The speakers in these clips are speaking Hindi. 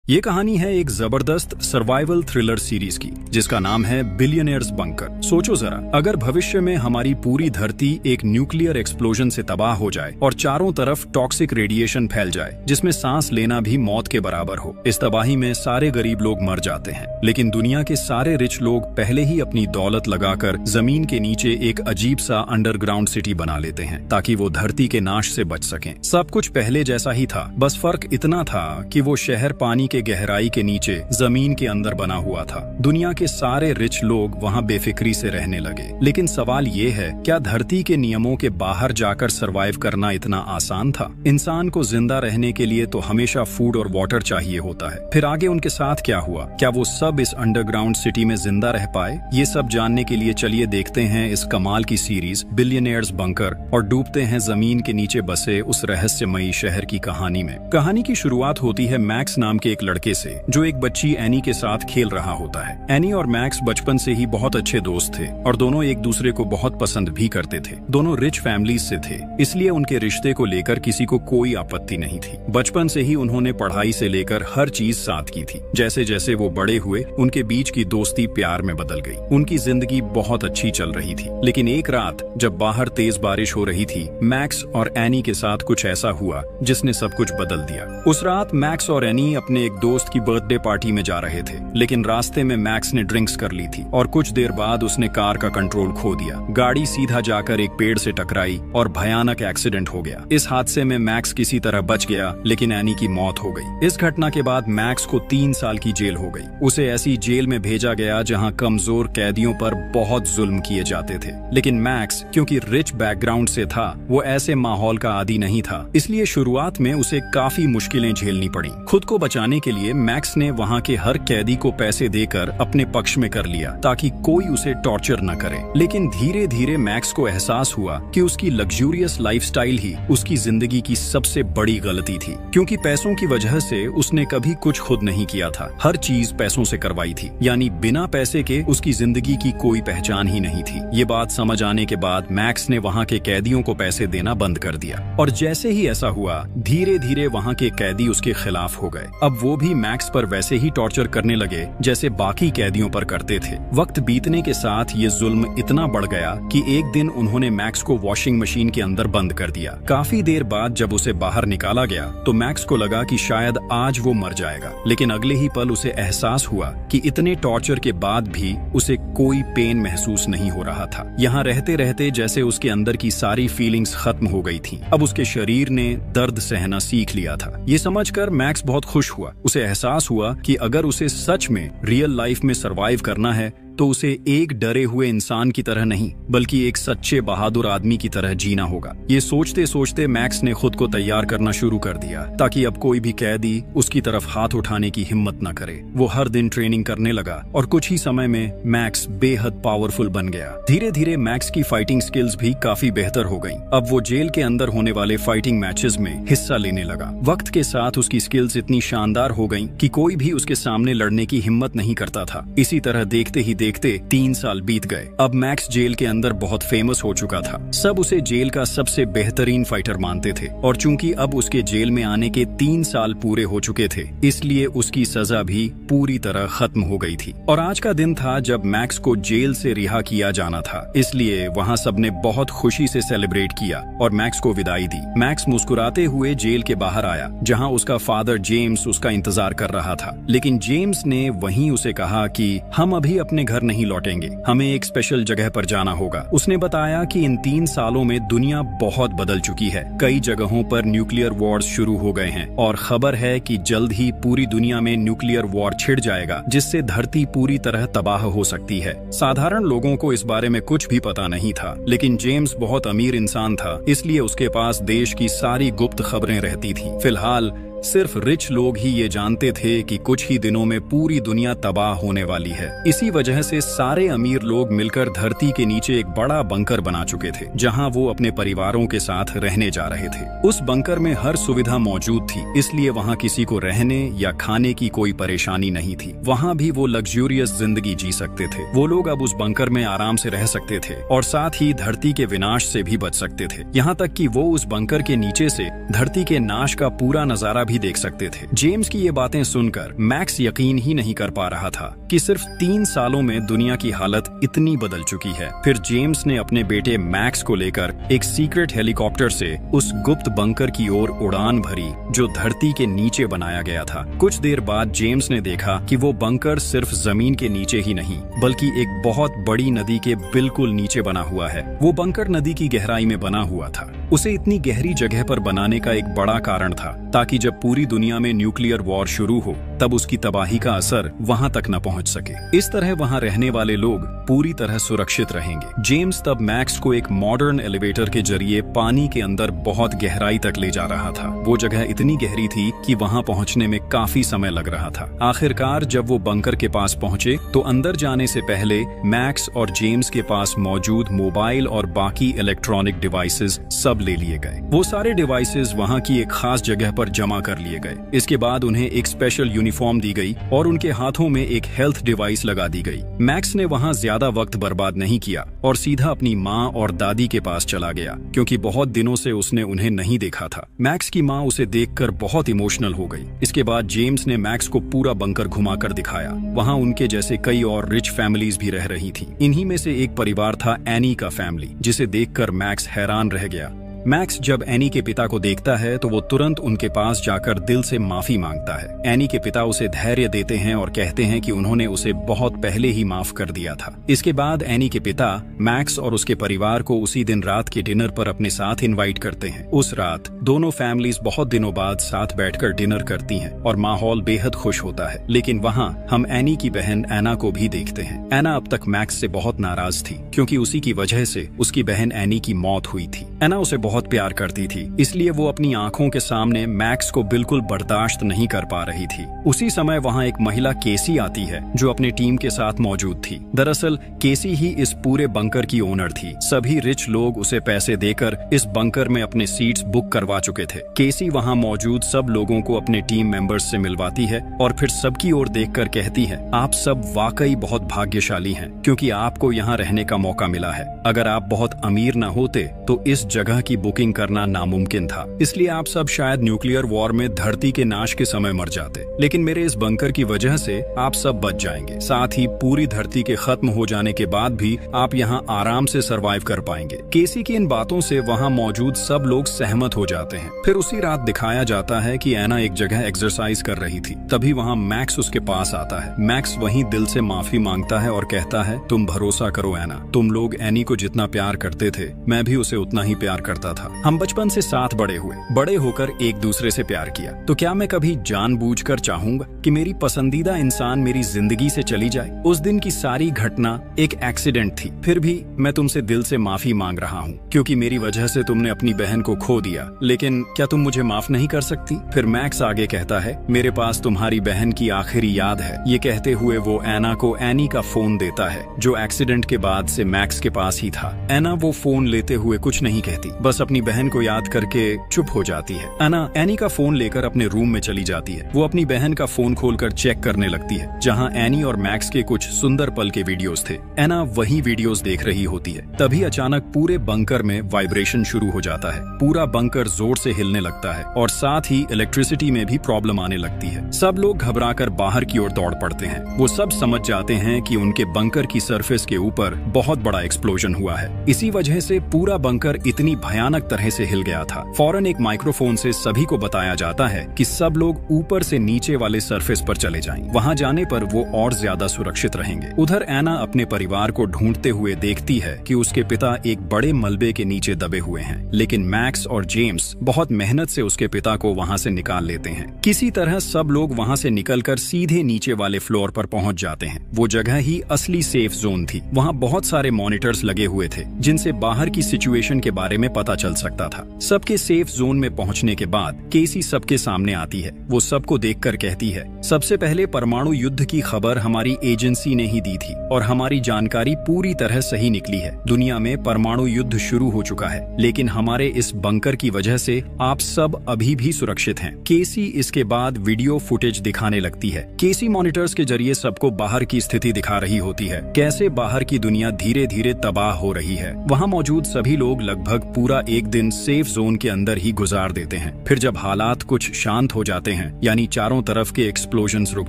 ये कहानी है एक जबरदस्त सर्वाइवल थ्रिलर सीरीज की जिसका नाम है बिलियनियर्स बंकर। सोचो जरा, अगर भविष्य में हमारी पूरी धरती एक न्यूक्लियर एक्सप्लोजन से तबाह हो जाए और चारों तरफ टॉक्सिक रेडिएशन फैल जाए जिसमें सांस लेना भी मौत के बराबर हो। इस तबाही में सारे गरीब लोग मर जाते हैं, लेकिन दुनिया के सारे रिच लोग पहले ही अपनी दौलत लगाकर जमीन के नीचे एक अजीब सा अंडरग्राउंड सिटी बना लेते हैं ताकि वो धरती के नाश से बच सकें। सब कुछ पहले जैसा ही था, बस फर्क इतना था कि वो शहर पानी के गहराई के नीचे जमीन के अंदर बना हुआ था। दुनिया के सारे रिच लोग वहां बेफिक्री से रहने लगे। लेकिन सवाल ये है, क्या धरती के नियमों के बाहर जाकर सरवाइव करना इतना आसान था? इंसान को जिंदा रहने के लिए तो हमेशा फूड और वाटर चाहिए होता है। फिर आगे उनके साथ क्या हुआ? क्या वो सब इस अंडरग्राउंड सिटी में जिंदा रह पाए? ये सब जानने के लिए चलिए देखते हैं इस कमाल की सीरीज बिलियनियर्स बंकर और डूबते हैं जमीन के नीचे बसे उस रहस्यमयी शहर की कहानी में। कहानी की शुरुआत होती है मैक्स नाम के एक लड़के से जो एक बच्ची एनी के साथ खेल रहा होता है। एनी और मैक्स बचपन से ही बहुत अच्छे दोस्त थे और दोनों एक दूसरे को बहुत पसंद भी करते थे। दोनों रिच फैमिलीज से थे, इसलिए उनके रिश्ते को लेकर किसी को कोई आपत्ति नहीं थी। बचपन से ही उन्होंने पढ़ाई से लेकर हर चीज साथ की थी। जैसे जैसे वो बड़े हुए, उनके बीच की दोस्ती प्यार में बदल गई। उनकी जिंदगी बहुत अच्छी चल रही थी। लेकिन एक रात जब बाहर तेज बारिश हो रही थी, मैक्स और एनी के साथ कुछ ऐसा हुआ जिसने सब कुछ बदल दिया। उस रात मैक्स और एनी अपने एक दोस्त की बर्थडे पार्टी में जा रहे थे, लेकिन रास्ते में मैक्स ने ड्रिंक्स कर ली थी और कुछ देर बाद उसने कार का कंट्रोल खो दिया। गाड़ी सीधा जाकर एक पेड़ से टकराई और भयानक एक्सीडेंट हो गया। इस हादसे में मैक्स किसी तरह बच गया, लेकिन एनी की मौत हो गई। इस घटना के बाद मैक्स को 3 साल की जेल हो गई। उसे ऐसी जेल में भेजा गया जहां कमजोर कैदियों पर बहुत जुल्म किए जाते थे। लेकिन मैक्स क्योंकि रिच बैकग्राउंड से था, वो ऐसे माहौल का आदी नहीं था, इसलिए शुरुआत में उसे काफी मुश्किलें झेलनी पड़ी। खुद को बचाने के लिए मैक्स ने वहां के हर कैदी को पैसे देकर अपने पक्ष में कर लिया ताकि कोई उसे टॉर्चर न करे। लेकिन धीरे धीरे मैक्स को एहसास हुआ कि उसकी लग्जूरियस लाइफस्टाइल ही उसकी जिंदगी की सबसे बड़ी गलती थी, क्योंकि पैसों की वजह से उसने कभी कुछ खुद नहीं किया था। हर चीज पैसों से करवाई थी, यानी बिना पैसे के उसकी जिंदगी की कोई पहचान ही नहीं थी। ये बात समझ आने के बाद मैक्स ने वहां के कैदियों को पैसे देना बंद कर दिया और जैसे ही ऐसा हुआ, धीरे धीरे वहां के कैदी उसके खिलाफ हो गए। अब वो भी मैक्स पर वैसे ही टॉर्चर करने लगे जैसे बाकी कैदियों पर करते थे। वक्त बीतने के साथ ये जुल्म इतना बढ़ गया कि एक दिन उन्होंने मैक्स को वॉशिंग मशीन के अंदर बंद कर दिया। काफी देर बाद जब उसे बाहर निकाला गया तो मैक्स को लगा कि शायद आज वो मर जाएगा, लेकिन अगले ही पल उसे एहसास हुआ कि इतने टॉर्चर के बाद भी उसे कोई पेन महसूस नहीं हो रहा था। यहाँ रहते रहते जैसे उसके अंदर की सारी फीलिंग्स खत्म हो गई थी। अब उसके शरीर ने दर्द सहना सीख लिया था। ये समझकर मैक्स बहुत खुश हुआ। उसे एहसास हुआ कि अगर उसे सच में रियल लाइफ में सरवाइव करना है तो उसे एक डरे हुए इंसान की तरह नहीं, बल्कि एक सच्चे बहादुर आदमी की तरह जीना होगा। ये सोचते सोचते मैक्स ने खुद को तैयार करना शुरू कर दिया ताकि अब कोई भी कैदी उसकी तरफ हाथ उठाने की हिम्मत न करे। वो हर दिन ट्रेनिंग करने लगा और कुछ ही समय में मैक्स बेहद पावरफुल बन गया। धीरे धीरे मैक्स की फाइटिंग स्किल्स भी काफी बेहतर हो गई। अब वो जेल के अंदर होने वाले फाइटिंग मैचेस में हिस्सा लेने लगा। वक्त के साथ उसकी स्किल्स इतनी शानदार हो गई कि कोई भी उसके सामने लड़ने की हिम्मत नहीं करता था। इसी तरह देखते ही देखते 3 साल बीत गए। अब मैक्स जेल के अंदर बहुत फेमस हो चुका था। सब उसे जेल का सबसे बेहतरीन फाइटर मानते थे और चूंकि अब उसके जेल में आने के 3 साल पूरे हो चुके थे, इसलिए उसकी सजा भी पूरी तरह खत्म हो गई थी। और आज का दिन था जब मैक्स को जेल से रिहा किया जाना था, इसलिए वहाँ सबने बहुत खुशी से सेलिब्रेट किया और मैक्स को विदाई दी। मैक्स मुस्कुराते हुए जेल के बाहर आया, जहाँ उसका फादर जेम्स उसका इंतजार कर रहा था। लेकिन जेम्स ने वहीं उसे कहा कि हम अभी अपने घर नहीं लौटेंगे, हमें एक स्पेशल जगह पर जाना होगा। उसने बताया कि इन 3 सालों में दुनिया बहुत बदल चुकी है। कई जगहों पर न्यूक्लियर वॉर्स शुरू हो गए हैं और खबर है कि जल्द ही पूरी दुनिया में न्यूक्लियर वॉर छिड़ जाएगा, जिससे धरती पूरी तरह तबाह हो सकती है। साधारण लोगों को इस बारे में कुछ भी पता नहीं था, लेकिन जेम्स बहुत अमीर इंसान था, इसलिए उसके पास देश की सारी गुप्त खबरें रहती थी। फिलहाल सिर्फ रिच लोग ही ये जानते थे कि कुछ ही दिनों में पूरी दुनिया तबाह होने वाली है। इसी वजह से सारे अमीर लोग मिलकर धरती के नीचे एक बड़ा बंकर बना चुके थे, जहां वो अपने परिवारों के साथ रहने जा रहे थे। उस बंकर में हर सुविधा मौजूद थी, इसलिए वहां किसी को रहने या खाने की कोई परेशानी नहीं थी। वहां भी वो लग्जूरियस जिंदगी जी सकते थे। वो लोग अब उस बंकर में आराम से रह सकते थे और साथ ही धरती के विनाश से भी बच सकते थे। यहाँ तक कि वो उस बंकर के नीचे से धरती के नाश का पूरा नजारा भी देख सकते थे। जेम्स की ये बातें सुनकर मैक्स यकीन ही नहीं कर पा रहा था कि सिर्फ 3 सालों में दुनिया की हालत इतनी बदल चुकी है। फिर जेम्स ने अपने बेटे मैक्स को लेकर एक सीक्रेट हेलीकॉप्टर से उस गुप्त बंकर की ओर उड़ान भरी जो धरती के नीचे बनाया गया था। कुछ देर बाद जेम्स ने देखा कि वो बंकर सिर्फ जमीन के नीचे ही नहीं बल्कि एक बहुत बड़ी नदी के बिल्कुल नीचे बना हुआ है। वो बंकर नदी की गहराई में बना हुआ था। उसे इतनी गहरी जगह पर बनाने का एक बड़ा कारण था ताकि जब पूरी दुनिया में न्यूक्लियर वॉर शुरू हो तब उसकी तबाही का असर वहां तक न पहुंच सके। इस तरह वहां रहने वाले लोग पूरी तरह सुरक्षित रहेंगे। जेम्स तब मैक्स को एक मॉडर्न एलिवेटर के जरिए पानी के अंदर बहुत गहराई तक ले जा रहा था। वो जगह इतनी गहरी थी कि वहां पहुंचने में काफी समय लग रहा था। आखिरकार जब वो बंकर के पास पहुंचे तो अंदर जाने से पहले मैक्स और जेम्स के पास मौजूद मोबाइल और बाकी इलेक्ट्रॉनिक डिवाइसेस सब ले लिए गए। वो सारे डिवाइसेस वहां की एक खास जगह पर जमा कर लिए गए। इसके बाद उन्हें एक स्पेशल यूनिफॉर्म दी गई और उनके हाथों में एक हेल्थ डिवाइस लगा दी गई। मैक्स ने वहां ज्यादा वक्त बर्बाद नहीं किया और सीधा अपनी माँ और दादी के पास चला गया क्योंकि बहुत दिनों से उसने उन्हें नहीं देखा था। मैक्स की माँ उसे देखकर बहुत इमोशनल हो गई। इसके बाद जेम्स ने मैक्स को पूरा बंकर घुमाकर दिखाया। वहां उनके जैसे कई और रिच फैमिलीज भी रह रही थी। इन्हीं में से एक परिवार था एनी का फैमिली, जिसे देखकर मैक्स हैरान रह गया। मैक्स जब एनी के पिता को देखता है तो वो तुरंत उनके पास जाकर दिल से माफी मांगता है। एनी के पिता उसे धैर्य देते हैं और कहते हैं कि उन्होंने उसे बहुत पहले ही माफ कर दिया था। इसके बाद एनी के पिता मैक्स और उसके परिवार को उसी दिन रात के डिनर पर अपने साथ इनवाइट करते हैं। उस रात दोनों फैमिलीज बहुत दिनों बाद साथ बैठकर डिनर करती हैं और माहौल बेहद खुश होता है। लेकिन वहाँ हम एनी की बहन एना को भी देखते हैं। एना अब तक मैक्स से बहुत नाराज थी क्योंकि उसी की वजह से उसकी बहन एनी की मौत हुई थी। एना उसे बहुत प्यार करती थी, इसलिए वो अपनी आंखों के सामने मैक्स को बिल्कुल बर्दाश्त नहीं कर पा रही थी। उसी समय वहाँ एक महिला केसी आती है जो अपने टीम के साथ मौजूद थी। दरअसल केसी ही इस पूरे बंकर की ओनर थी। सभी रिच लोग उसे पैसे देकर इस बंकर में अपने सीट्स बुक करवा चुके थे। केसी वहाँ मौजूद सब लोगों को अपने टीम मेंबर्स से मिलवाती है और फिर सबकी ओर देखकर कहती है, आप सब वाकई बहुत भाग्यशाली हैं क्योंकि आपको यहाँ रहने का मौका मिला है। अगर आप बहुत अमीर न होते तो इस जगह की बुकिंग करना नामुमकिन था, इसलिए आप सब शायद न्यूक्लियर वॉर में धरती के नाश के समय मर जाते। लेकिन मेरे इस बंकर की वजह से आप सब बच जाएंगे। साथ ही पूरी धरती के खत्म हो जाने के बाद भी आप यहाँ आराम से सरवाइव कर पाएंगे। केसी की इन बातों से वहाँ मौजूद सब लोग सहमत हो जाते हैं। फिर उसी रात दिखाया जाता है कि एना एक जगह एक्सरसाइज कर रही थी। तभी वहाँ मैक्स उसके पास आता है। मैक्स वहीं दिल से माफी मांगता है और कहता है, तुम भरोसा करो एना, तुम लोग एनी को जितना प्यार करते थे मैं भी उसे उतना ही प्यार करता था। हम बचपन से साथ बड़े हुए, बड़े होकर एक दूसरे से प्यार किया, तो क्या मैं कभी जानबूझकर चाहूंगा कि मेरी पसंदीदा इंसान मेरी जिंदगी से चली जाए? उस दिन की सारी घटना एक एक्सीडेंट थी। फिर भी मैं तुमसे दिल से माफी मांग रहा हूँ क्योंकि मेरी वजह से तुमने अपनी बहन को खो दिया। लेकिन क्या तुम मुझे माफ नहीं कर सकती? फिर मैक्स आगे कहता है, मेरे पास तुम्हारी बहन की आखिरी याद है। ये कहते हुए वो एना को एनी का फोन देता है जो एक्सीडेंट के बाद से मैक्स के पास ही था। एना वो फोन लेते हुए कुछ नहीं कहती, बस अपनी बहन को याद करके चुप हो जाती है। एना एनी का फोन लेकर अपने रूम में चली जाती है। वो अपनी बहन का फोन खोलकर चेक करने लगती है जहां एनी और मैक्स के कुछ सुंदर पल के वीडियोस थे। एना वही वीडियोस देख रही होती है। तभी अचानक पूरे बंकर में वाइब्रेशन शुरू हो जाता है। पूरा बंकर जोर से हिलने लगता है और साथ ही इलेक्ट्रिसिटी में भी प्रॉब्लम आने लगती है। सब लोग घबराकर बाहर की ओर दौड़ पड़ते हैं। वो सब समझ जाते हैं कि उनके बंकर की सरफेस के ऊपर बहुत बड़ा एक्सप्लोजन हुआ है। इसी वजह से पूरा बंकर इतनी भयानक तरह से हिल गया था। फौरन एक माइक्रोफोन से सभी को बताया जाता है कि सब लोग ऊपर से नीचे वाले सरफेस पर चले जाएं। वहां जाने पर वो और ज्यादा सुरक्षित रहेंगे। उधर एना अपने परिवार को ढूंढते हुए देखती है कि उसके पिता एक बड़े मलबे के नीचे दबे हुए हैं। लेकिन मैक्स और जेम्स बहुत मेहनत से उसके पिता को वहां से निकाल लेते हैं। किसी तरह सब लोग वहां से निकलकर सीधे नीचे वाले फ्लोर पर पहुंच जाते हैं। वो जगह ही असली सेफ जोन थी। वहां बहुत सारे मॉनिटर्स लगे हुए थे जिनसे बाहर की सिचुएशन के बारे में पता चल सकता था। सबके सेफ जोन में पहुंचने के बाद केसी सबके सामने आती है। वो सबको देखकर कहती है, सबसे पहले परमाणु युद्ध की खबर हमारी एजेंसी ने ही दी थी और हमारी जानकारी पूरी तरह सही निकली है। दुनिया में परमाणु युद्ध शुरू हो चुका है, लेकिन हमारे इस बंकर की वजह से आप सब अभी भी सुरक्षित हैं। केसी इसके बाद वीडियो फुटेज दिखाने लगती है। केसी मॉनिटर्स के जरिए सबको बाहर की स्थिति दिखा रही होती है, कैसे बाहर की दुनिया धीरे धीरे तबाह हो रही है। वहाँ मौजूद सभी लोग लगभग पूरा एक दिन सेफ जोन के अंदर ही गुजार देते हैं। फिर जब हालात कुछ शांत हो जाते हैं, यानी चारों तरफ के एक्सप्लोजन्स रुक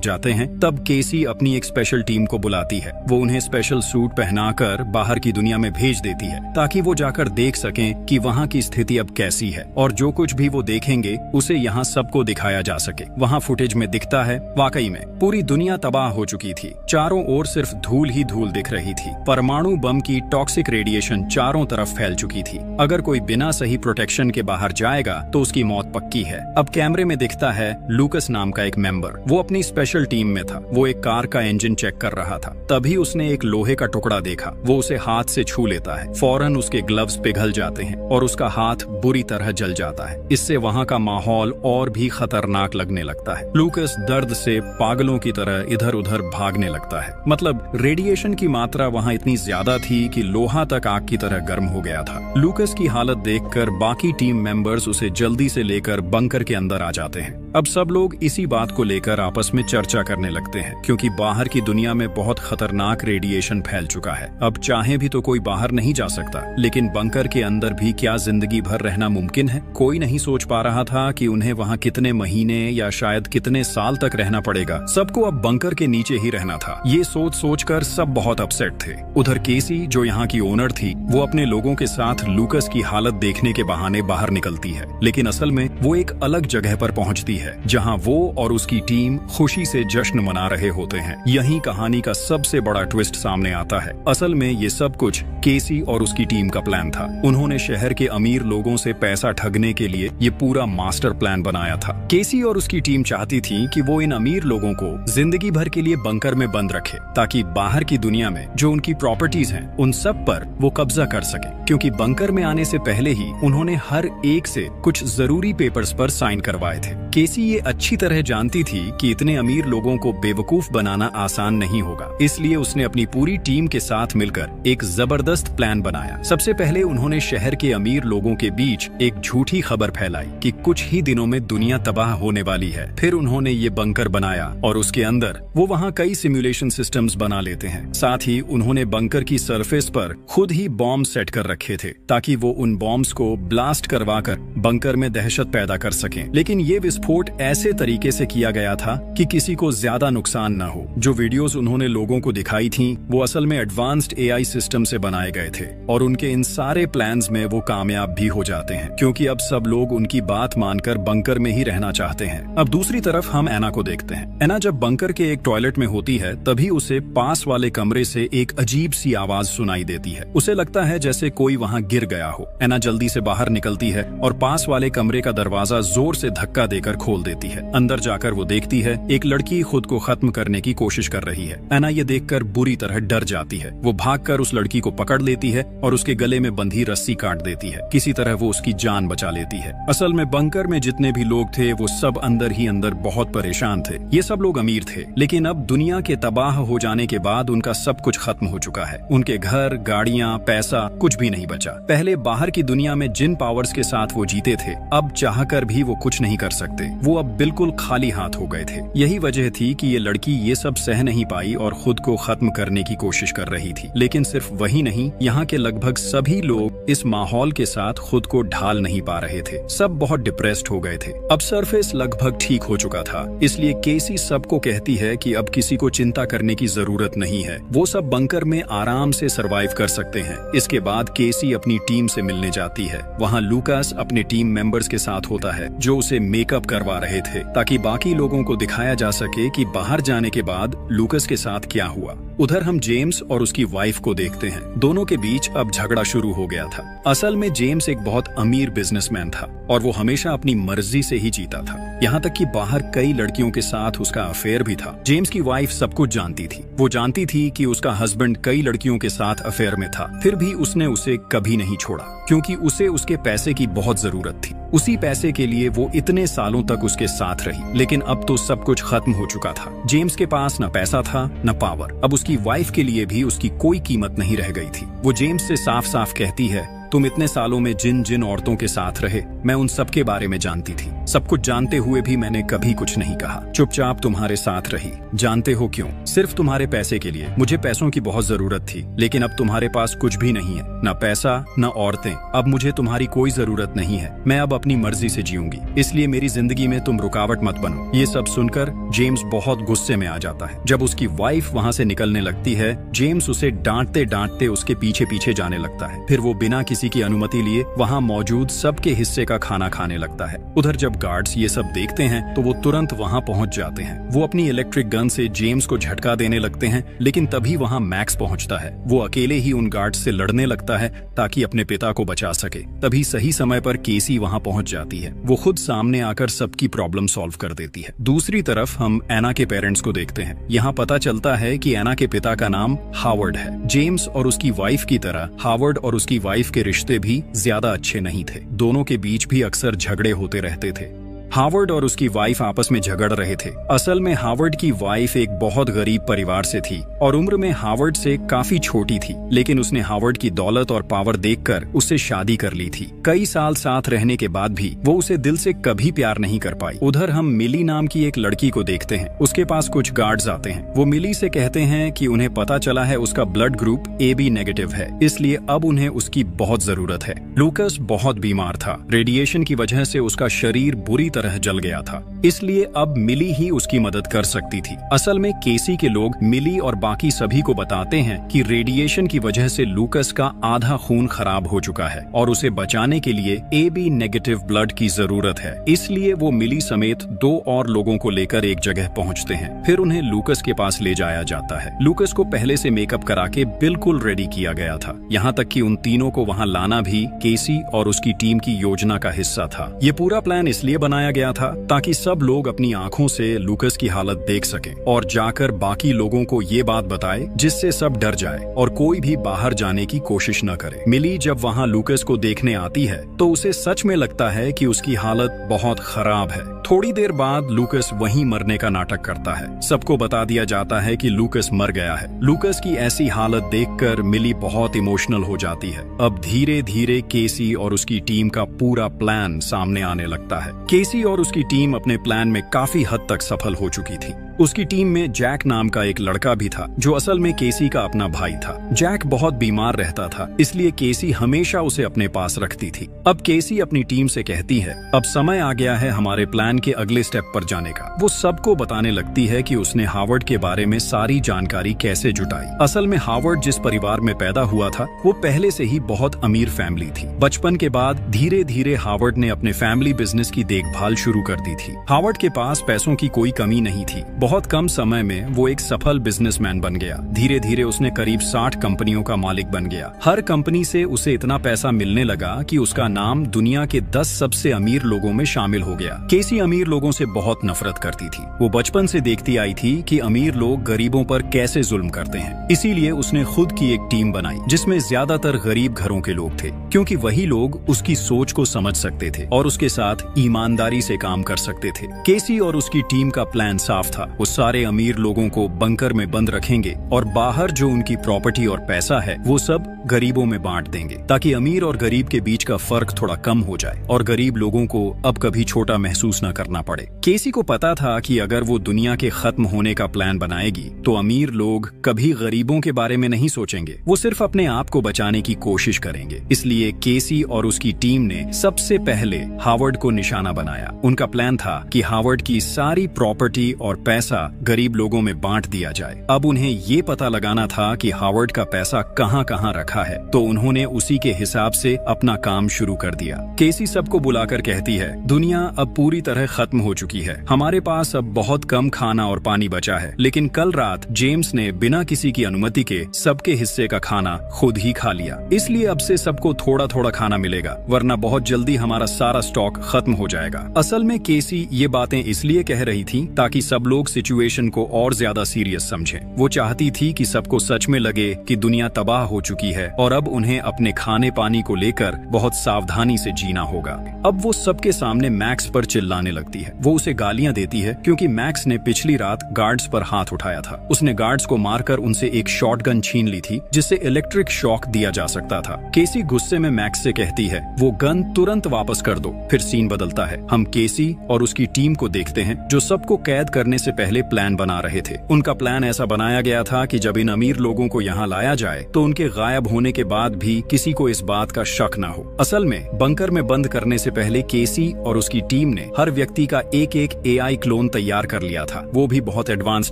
जाते हैं, तब केसी अपनी एक स्पेशल टीम को बुलाती है। वो उन्हें स्पेशल सूट पहनाकर बाहर की दुनिया में भेज देती है ताकि वो जाकर देख सकें कि वहाँ की स्थिति अब कैसी है, और जो कुछ भी वो देखेंगे उसे यहाँ सबको दिखाया जा सके। वहाँ फुटेज में दिखता है वाकई में पूरी दुनिया तबाह हो चुकी थी। चारों ओर सिर्फ धूल ही धूल दिख रही थी। परमाणु बम की टॉक्सिक रेडिएशन चारों तरफ फैल चुकी थी। अगर कोई बिना सही प्रोटेक्शन के बाहर जाएगा तो उसकी मौत पक्की है। अब कैमरे में दिखता है लूकस नाम का एक मेंबर। वो अपनी स्पेशल टीम में था। वो एक कार का इंजन चेक कर रहा था। तभी उसने एक लोहे का टुकड़ा देखा। वो उसे हाथ से छू लेता है। फौरन उसके ग्लव्स पिघल जाते हैं और उसका हाथ बुरी तरह जल जाता है। इससे वहाँ का माहौल और भी खतरनाक लगने लगता है। लूकस दर्द से पागलों की तरह इधर उधर भागने लगता है। मतलब रेडिएशन की मात्रा वहाँ इतनी ज्यादा थी कि लोहा तक आग की तरह गर्म हो गया था। लूकस की हालत देखकर बाकी टीम मेंबर्स उसे जल्दी से लेकर बंकर के अंदर आ जाते हैं। अब सब लोग इसी बात को लेकर आपस में चर्चा करने लगते हैं, क्योंकि बाहर की दुनिया में बहुत खतरनाक रेडिएशन फैल चुका है। अब चाहे भी तो कोई बाहर नहीं जा सकता, लेकिन बंकर के अंदर भी क्या जिंदगी भर रहना मुमकिन है? कोई नहीं सोच पा रहा था कि उन्हें वहाँ कितने महीने या शायद कितने साल तक रहना पड़ेगा। सबको अब बंकर के नीचे ही रहना था। ये सोच कर सब बहुत अपसेट थे। उधर केसी, जो यहाँ की ओनर थी, वो अपने लोगों के साथ लूकस की हालत देखने के बहाने बाहर निकलती है, लेकिन असल में वो एक अलग जगह पर पहुंचती है जहां वो और उसकी टीम खुशी से जश्न मना रहे होते हैं। यही कहानी का सबसे बड़ा ट्विस्ट सामने आता है। असल में ये सब कुछ केसी और उसकी टीम का प्लान था। उन्होंने शहर के अमीर लोगों से पैसा ठगने के लिए ये पूरा मास्टर प्लान बनाया था। केसी और उसकी टीम चाहती थी कि वो इन अमीर लोगों को जिंदगी भर के लिए बंकर में बंद रखे, ताकि बाहर की दुनिया में जो उनकी प्रॉपर्टीज हैं उन सब पर वो कब्जा कर सके, क्योंकि बंकर में आने से पहले ही उन्होंने हर एक से कुछ जरूरी पेपर्स पर साइन करवाए थे। केसी ये अच्छी तरह जानती थी कि इतने अमीर लोगों को बेवकूफ बनाना आसान नहीं होगा, इसलिए उसने अपनी पूरी टीम के साथ मिलकर एक जबरदस्त प्लान बनाया। सबसे पहले उन्होंने शहर के अमीर लोगों के बीच एक झूठी खबर फैलाई कि कुछ ही दिनों में दुनिया तबाह होने वाली है। फिर उन्होंने ये बंकर बनाया और उसके अंदर वो वहाँ कई सिमुलेशन सिस्टम्स बना लेते हैं। साथ ही उन्होंने बंकर की सरफेस पर खुद ही बॉम्ब सेट कर रखे थे, ताकि वो उन बॉम्ब्स को ब्लास्ट करवाकर बंकर में दहशत पैदा कर सकें। लेकिन ये विस्फोट ऐसे तरीके से किया गया था कि किसी को ज्यादा नुकसान न हो। जो वीडियोस उन्होंने लोगों को दिखाई थी वो असल में एडवांस्ड एआई सिस्टम से बनाए गए थे, और उनके इन सारे प्लान्स में वो कामयाब भी हो जाते हैं, क्योंकि अब सब लोग उनकी बात मानकर बंकर में ही रहना चाहते हैं। अब दूसरी तरफ हम एना को देखते हैं। एना जब बंकर के एक टॉयलेट में होती है, तभी उसे पास वाले कमरे से एक अजीब सी आवाज सुनाई देती है। उसे लगता है जैसे कोई वहाँ गिर गया हो। एना जल्दी से बाहर निकलती है और पास वाले कमरे का दरवाजा जोर से धक्का देकर खोल देती है। अंदर जाकर वो देखती है एक लड़की खुद को खत्म करने की कोशिश कर रही है। एना ये देखकर बुरी तरह डर जाती है। वो भागकर उस लड़की को पकड़ लेती है और उसके गले में बंधी रस्सी काट देती है। किसी तरह वो उसकी जान बचा लेती है। असल में बंकर में जितने भी लोग थे वो सब अंदर ही अंदर बहुत परेशान थे। ये सब लोग अमीर थे, लेकिन अब दुनिया के तबाह हो जाने के बाद उनका सब कुछ खत्म हो चुका है। उनके घर, गाड़ियाँ, पैसा, कुछ भी नहीं बचा। पहले बाहर की दुनिया में जिन पावर्स के साथ वो जीते थे, अब चाहकर भी वो कुछ नहीं कर सकते। वो अब बिल्कुल खाली हाथ हो गए थे। यही वजह थी कि ये लड़की ये सब सह नहीं पाई और खुद को खत्म करने की कोशिश कर रही थी। लेकिन सिर्फ वही नहीं, यहाँ के लगभग सभी लोग इस माहौल के साथ खुद को ढाल नहीं पा रहे थे। सब बहुत डिप्रेस्ड हो गए थे। अब सरफेस लगभग ठीक हो चुका था, इसलिए केसी सबको कहती है कि अब किसी को चिंता करने की जरूरत नहीं है। वो सब बंकर में आराम से सरवाइव कर सकते हैं। इसके बाद केसी अपनी टीम से मिलने जाती है। वहाँ लूकास अपने टीम मेंबर्स के साथ होता है, जो उसे मेकअप करवा रहे थे, ताकि बाकी लोगों को दिखाया जा सके कि बाहर जाने के बाद लूकास के साथ क्या हुआ। उधर हम जेम्स और उसकी वाइफ को देखते हैं। दोनों के बीच अब झगड़ा शुरू हो गया था। असल में जेम्स एक बहुत अमीर बिजनेसमैन था और वो हमेशा अपनी मर्जी से ही जीता था। यहाँ तक कि बाहर कई लड़कियों के साथ उसका अफेयर भी था। जेम्स की वाइफ सब कुछ जानती थी। वो जानती थी कि उसका हस्बैंड कई लड़कियों के साथ अफेयर में था, फिर भी उसने उसे कभी नहीं छोड़ा, क्योंकि उसे उसके पैसे की बहुत जरूरत थी। उसी पैसे के लिए वो इतने सालों तक उसके साथ रही। लेकिन अब तो सब कुछ खत्म हो चुका था। जेम्स के पास न पैसा था न पावर। अब उसकी वाइफ के लिए भी उसकी कोई कीमत नहीं रह गई थी। वो जेम्स से साफ साफ कहती है, तुम इतने सालों में जिन जिन औरतों के साथ रहे, मैं उन सब के बारे में जानती थी। सब कुछ जानते हुए भी मैंने कभी कुछ नहीं कहा, चुपचाप तुम्हारे साथ रही। जानते हो क्यों? सिर्फ तुम्हारे पैसे के लिए। मुझे पैसों की बहुत जरूरत थी, लेकिन अब तुम्हारे पास कुछ भी नहीं है, न पैसा न औरतें। अब मुझे तुम्हारी कोई जरूरत नहीं है। मैं अब अपनी मर्जी से जीऊंगी, इसलिए मेरी जिंदगी में तुम रुकावट मत बनो। ये सब सुनकर जेम्स बहुत गुस्से में आ जाता है। जब उसकी वाइफ वहाँ से निकलने लगती है, जेम्स उसे डांटते डांटते उसके पीछे पीछे जाने लगता है। फिर वो बिना किसी की अनुमति लिए वहाँ मौजूद सबके हिस्से का खाना खाने लगता है। उधर जब गार्ड्स ये सब देखते हैं तो वो तुरंत वहाँ पहुँच जाते हैं। वो अपनी इलेक्ट्रिक गन से जेम्स को झटका देने लगते हैं, लेकिन तभी वहाँ मैक्स पहुँचता है। वो अकेले ही उन गार्ड्स से लड़ने लगता है ताकि अपने पिता को बचा सके। तभी सही समय पर केसी वहाँ पहुँच जाती है। वो खुद सामने आकर सबकी प्रॉब्लम सॉल्व कर देती है। दूसरी तरफ हम एना के पेरेंट्स को देखते हैं। यहाँ पता चलता है कि एना के पिता का नाम हावर्ड है। जेम्स और उसकी वाइफ की तरह हावर्ड और उसकी वाइफ के रिश्ते भी ज्यादा अच्छे नहीं थे। दोनों के बीच भी अक्सर झगड़े होते रहते थे। हावर्ड और उसकी वाइफ आपस में झगड़ रहे थे। असल में हावर्ड की वाइफ एक बहुत गरीब परिवार से थी और उम्र में हावर्ड से काफी छोटी थी, लेकिन उसने हावर्ड की दौलत और पावर देखकर उससे शादी कर ली थी। कई साल साथ रहने के बाद भी वो उसे दिल से कभी प्यार नहीं कर पाई। उधर हम मिली नाम की एक लड़की को देखते हैं। उसके पास कुछ गार्ड्स आते हैं। वो मिली से कहते हैं कि उन्हें पता चला है उसका ब्लड ग्रुप AB नेगेटिव है, इसलिए अब उन्हें उसकी बहुत जरूरत है। लूकस बहुत बीमार था। रेडिएशन की वजह से उसका शरीर बुरी तरह जल गया था, इसलिए अब मिली ही उसकी मदद कर सकती थी। असल में केसी के लोग मिली और बाकी सभी को बताते हैं कि रेडिएशन की वजह से लूकस का आधा खून खराब हो चुका है और उसे बचाने के लिए AB नेगेटिव ब्लड की जरूरत है। इसलिए वो मिली समेत 2 और लोगों को लेकर एक जगह पहुंचते हैं। फिर उन्हें लूकस के पास ले जाया जाता है। लूकस को पहले से मेकअप करा के बिल्कुल रेडी किया गया था। यहाँ तक कि उन तीनों को वहाँ लाना भी केसी और उसकी टीम की योजना का हिस्सा था। ये पूरा प्लान इसलिए बनाया गया था ताकि सब लोग अपनी आंखों से लूकस की हालत देख सकें और जाकर बाकी लोगों को ये बात बताए जिससे सब डर जाए और कोई भी बाहर जाने की कोशिश न करे। मिली जब वहाँ लूकस को देखने आती है तो उसे सच में लगता है कि उसकी हालत बहुत खराब है। थोड़ी देर बाद लूकस वहीं मरने का नाटक करता है। सबको बता दिया जाता है कि लूकस मर गया है। लूकस की ऐसी हालत देखकर मिली बहुत इमोशनल हो जाती है। अब धीरे धीरे केसी और उसकी टीम का पूरा प्लान सामने आने लगता है। केसी और उसकी टीम अपने प्लान में काफी हद तक सफल हो चुकी थी। उसकी टीम में जैक नाम का एक लड़का भी था जो असल में केसी का अपना भाई था। जैक बहुत बीमार रहता था, इसलिए केसी हमेशा उसे अपने पास रखती थी। अब केसी अपनी टीम से कहती है, अब समय आ गया है हमारे प्लान के अगले स्टेप पर जाने का। वो सबको बताने लगती है कि उसने हावर्ड के बारे में सारी जानकारी कैसे जुटाई। असल में हावर्ड जिस परिवार में पैदा हुआ था वो पहले से ही बहुत अमीर फैमिली थी। बचपन के बाद धीरे धीरे हावर्ड ने अपने फैमिली बिजनेस की देखभाल शुरू कर दी थी। हावर्ड के पास पैसों की कोई कमी नहीं थी। बहुत कम समय में वो एक सफल बिजनेसमैन बन गया। धीरे धीरे उसने करीब 60 कंपनियों का मालिक बन गया। हर कंपनी से उसे इतना पैसा मिलने लगा कि उसका नाम दुनिया के 10 सबसे अमीर लोगों में शामिल हो गया। केसी अमीर लोगों से बहुत नफरत करती थी। वो बचपन से देखती आई थी कि अमीर लोग गरीबों पर कैसे जुल्म करते हैं। इसीलिए उसने खुद की एक टीम बनाई जिसमें ज्यादातर गरीब घरों के लोग थे, क्योंकि वही लोग उसकी सोच को समझ सकते थे और उसके साथ ईमानदारी से काम कर सकते थे। केसी और उसकी टीम का प्लान साफ था। वो सारे अमीर लोगों को बंकर में बंद रखेंगे और बाहर जो उनकी प्रॉपर्टी और पैसा है वो सब गरीबों में बांट देंगे, ताकि अमीर और गरीब के बीच का फर्क थोड़ा कम हो जाए और गरीब लोगों को अब कभी छोटा महसूस न करना पड़े। केसी को पता था कि अगर वो दुनिया के खत्म होने का प्लान बनाएगी तो अमीर लोग कभी गरीबों के बारे में नहीं सोचेंगे, वो सिर्फ अपने आप को बचाने की कोशिश करेंगे। इसलिए केसी और उसकी टीम ने सबसे पहले हावर्ड को निशाना बनाया। उनका प्लान था कि हावर्ड की सारी प्रॉपर्टी और पैसा गरीब लोगों में बांट दिया जाए। अब उन्हें ये पता लगाना था कि हावर्ड का पैसा कहाँ कहाँ रखा है, तो उन्होंने उसी के हिसाब से अपना काम शुरू कर दिया। केसी सबको बुलाकर कहती है, दुनिया अब पूरी तरह खत्म हो चुकी है। हमारे पास अब बहुत कम खाना और पानी बचा है, लेकिन कल रात जेम्स ने बिना किसी की अनुमति के सबके हिस्से का खाना खुद ही खा लिया। इसलिए अब से सबको थोड़ा थोड़ा खाना मिलेगा, वरना बहुत जल्दी हमारा सारा स्टॉक खत्म हो जाएगा। असल में केसी ये बातें इसलिए कह रही थी ताकि सब लोग सिचुएशन को और ज्यादा सीरियस समझें। वो चाहती थी कि सबको सच में लगे कि दुनिया तबाह हो चुकी है और अब उन्हें अपने खाने पानी को लेकर बहुत सावधानी से जीना होगा। अब वो सबके सामने मैक्स पर चिल्लाने लगती है। वो उसे गालियां देती है क्योंकि मैक्स ने पिछली रात गार्ड्स पर हाथ उठाया था। उसने गार्ड्स को मारकर उनसे एक शॉटगन छीन ली थी जिससे इलेक्ट्रिक शॉक दिया जा सकता था। केसी गुस्से में मैक्स से कहती है वो गन तुरंत वापस कर दो। फिर सीन बदलता है। हम केसी और उसकी टीम को देखते हैं जो सबको कैद करने से पहले प्लान बना रहे थे। उनका प्लान ऐसा बनाया गया था कि जब इन अमीर लोगों को यहाँ लाया जाए तो उनके गायब होने के बाद भी किसी को इस बात का शक न हो। असल में बंकर में बंद करने से पहले केसी और उसकी टीम ने हर व्यक्ति का एक एक AI क्लोन तैयार कर लिया था, वो भी बहुत एडवांस